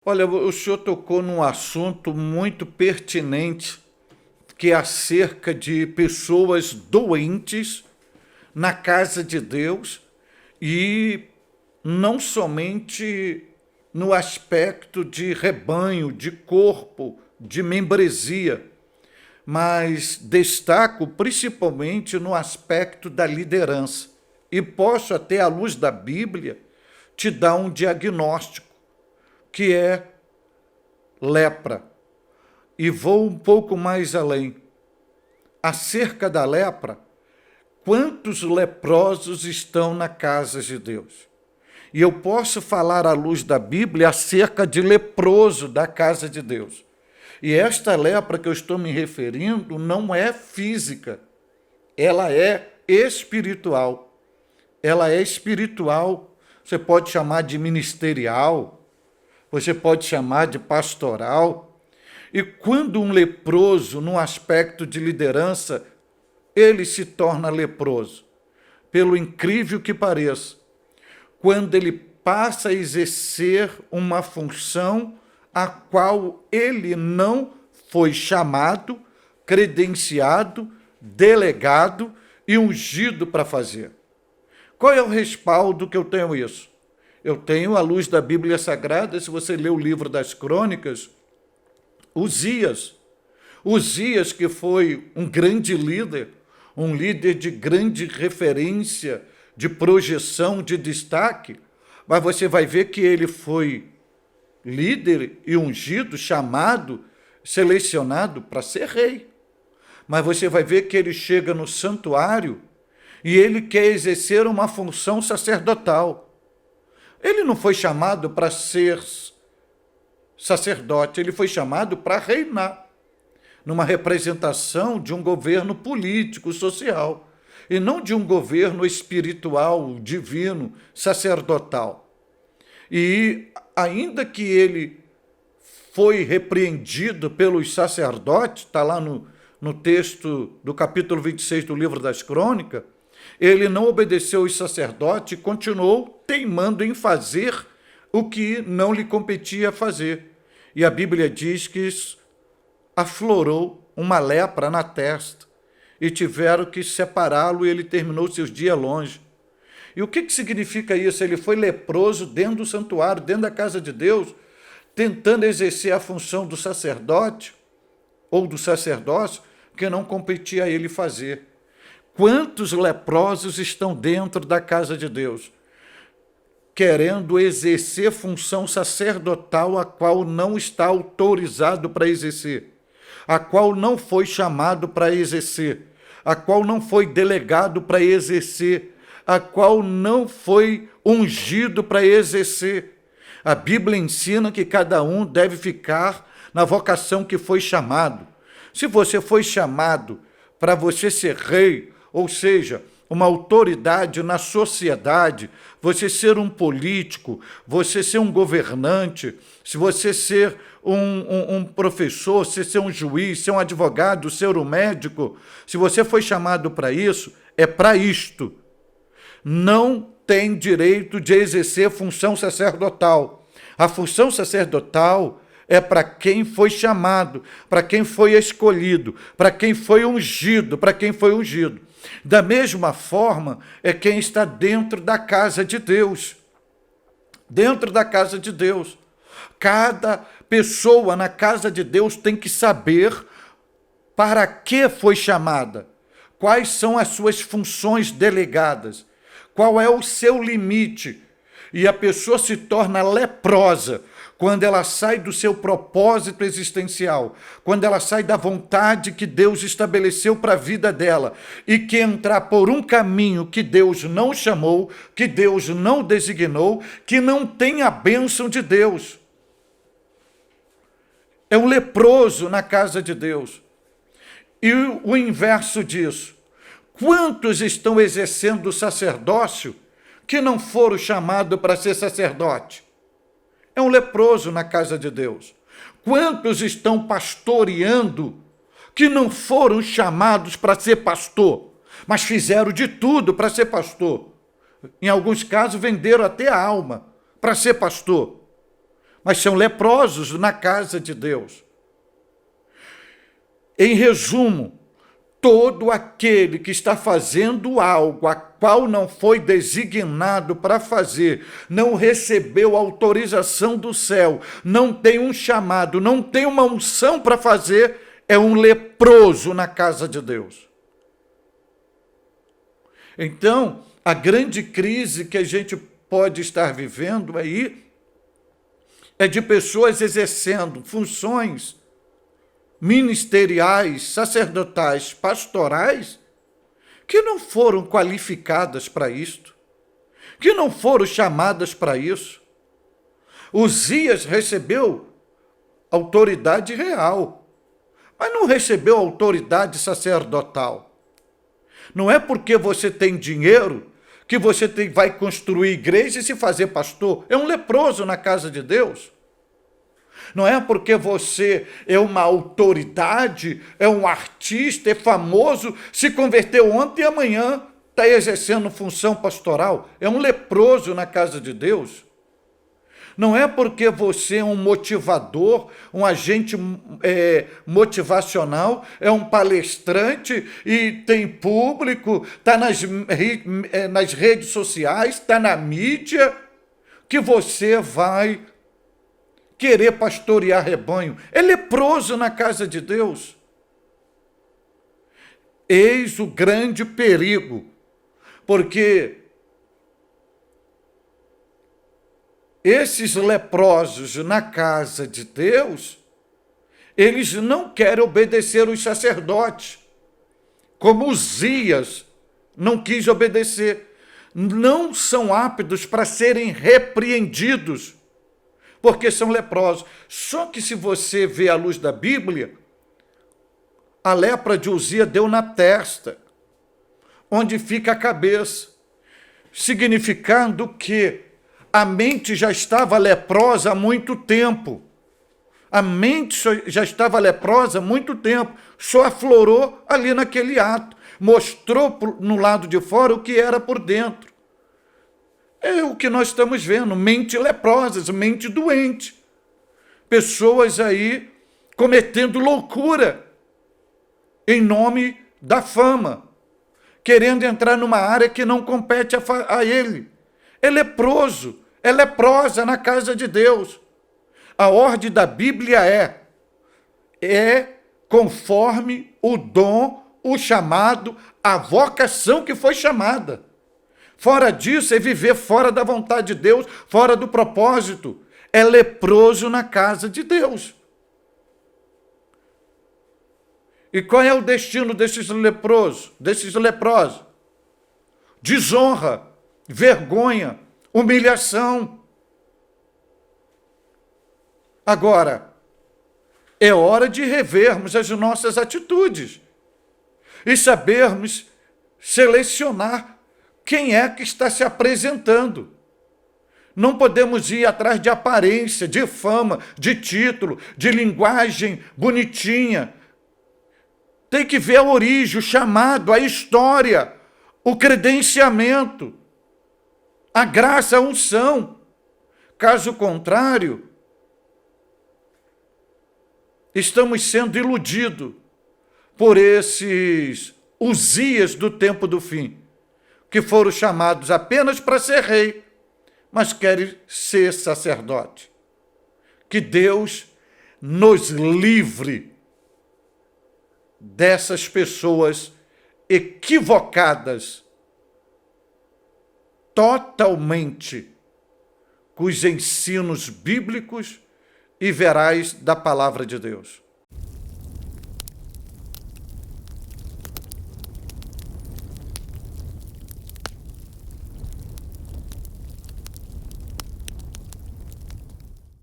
Olha, o senhor tocou num assunto muito pertinente, que é acerca de pessoas doentes na casa de Deus e não somente no aspecto de rebanho, de corpo, de membresia, mas destaco principalmente no aspecto da liderança. E posso, até à luz da Bíblia, te dar um diagnóstico, que é lepra. E vou um pouco mais além. Acerca da lepra, quantos leprosos estão na casa de Deus? E eu posso falar à luz da Bíblia acerca de leproso da casa de Deus. E esta lepra que eu estou me referindo não é física, ela é espiritual. Ela é espiritual, você pode chamar de ministerial, você pode chamar de pastoral. E quando um leproso, num aspecto de liderança, ele se torna leproso, pelo incrível que pareça, quando ele passa a exercer uma função a qual ele não foi chamado, credenciado, delegado e ungido para fazer. Qual é o respaldo que eu tenho isso? Eu tenho, à luz da Bíblia Sagrada, se você ler o livro das Crônicas, Uzias, que foi um grande líder, um líder de grande referência, de projeção, de destaque, mas você vai ver que ele foi líder e ungido, chamado, selecionado para ser rei. Mas você vai ver que ele chega no santuário e ele quer exercer uma função sacerdotal. Ele não foi chamado para ser sacerdote, ele foi chamado para reinar, numa representação de um governo político, social, e não de um governo espiritual, divino, sacerdotal. E ainda que ele foi repreendido pelos sacerdotes, está lá no texto do capítulo 26 do livro das Crônicas, ele não obedeceu os sacerdotes e continuou teimando em fazer o que não lhe competia fazer. E a Bíblia diz que aflorou uma lepra na testa e tiveram que separá-lo e ele terminou seus dias longe. E o que significa isso? Ele foi leproso dentro do santuário, dentro da casa de Deus, tentando exercer a função do sacerdote ou do sacerdócio que não competia a ele fazer. Quantos leprosos estão dentro da casa de Deus, querendo exercer função sacerdotal a qual não está autorizado para exercer, a qual não foi chamado para exercer, a qual não foi delegado para exercer, a qual não foi ungido para exercer. A Bíblia ensina que cada um deve ficar na vocação que foi chamado. Se você foi chamado para você ser rei, ou seja, uma autoridade na sociedade, você ser um político, você ser um governante, se você ser um professor, se ser um juiz, ser um advogado, ser um médico, se você foi chamado para isso, é para isto. Não tem direito de exercer função sacerdotal. A função sacerdotal é para quem foi chamado, para quem foi escolhido, para quem foi ungido, para quem foi ungido. Da mesma forma, é quem está dentro da casa de Deus. Dentro da casa de Deus. Cada pessoa na casa de Deus tem que saber para que foi chamada, quais são as suas funções delegadas, qual é o seu limite. E a pessoa se torna leprosa quando ela sai do seu propósito existencial, quando ela sai da vontade que Deus estabeleceu para a vida dela e que entrar por um caminho que Deus não chamou, que Deus não designou, que não tem a bênção de Deus. É um leproso na casa de Deus. E o inverso disso, quantos estão exercendo o sacerdócio que não foram chamados para ser sacerdote? É um leproso na casa de Deus. Quantos estão pastoreando que não foram chamados para ser pastor, mas fizeram de tudo para ser pastor? Em alguns casos, venderam até a alma para ser pastor. mas são leprosos na casa de Deus. Em resumo, todo aquele que está fazendo algo a qual não foi designado para fazer, não recebeu autorização do céu, não tem um chamado, não tem uma unção para fazer, é um leproso na casa de Deus. Então, a grande crise que a gente pode estar vivendo aí é de pessoas exercendo funções ministeriais, sacerdotais, pastorais, que não foram qualificadas para isto, que não foram chamadas para isso. Uzias recebeu autoridade real, mas não recebeu autoridade sacerdotal. Não é porque você tem dinheiro que você vai construir igreja e se fazer pastor. É um leproso na casa de Deus. Não é porque você é uma autoridade, é um artista, é famoso, se converteu ontem e amanhã está exercendo função pastoral. É um leproso na casa de Deus. Não é porque você é um motivador, um agente motivacional, é um palestrante e tem público, está nas redes sociais, está na mídia, que você vai querer pastorear rebanho. É leproso na casa de Deus. Eis o grande perigo, porque esses leprosos na casa de Deus, eles não querem obedecer os sacerdotes, como Uzias não quis obedecer. Não são aptos para serem repreendidos, porque são leprosos. Só que se você vê à luz da Bíblia, a lepra de Uzias deu na testa, onde fica a cabeça, significando que a mente já estava leprosa há muito tempo. A mente já estava leprosa há muito tempo, só aflorou ali naquele ato, mostrou no lado de fora o que era por dentro. É o que nós estamos vendo, mente leprosas, mente doente. Pessoas aí cometendo loucura em nome da fama, querendo entrar numa área que não compete a ele. É leproso, é leprosa na casa de Deus. A ordem da Bíblia é conforme o dom, o chamado, a vocação que foi chamada. Fora disso, é viver fora da vontade de Deus, fora do propósito. É leproso na casa de Deus. E qual é o destino desses leprosos? Desonra, vergonha, humilhação. Agora, é hora de revermos as nossas atitudes e sabermos selecionar quem é que está se apresentando. Não podemos ir atrás de aparência, de fama, de título, de linguagem bonitinha. Tem que ver a origem, o chamado, a história, o credenciamento, a graça, a unção. Caso contrário, estamos sendo iludidos por esses Uzias do tempo do fim, que foram chamados apenas para ser rei, mas querem ser sacerdote. Que Deus nos livre dessas pessoas equivocadas totalmente com os ensinos bíblicos e verais da palavra de Deus.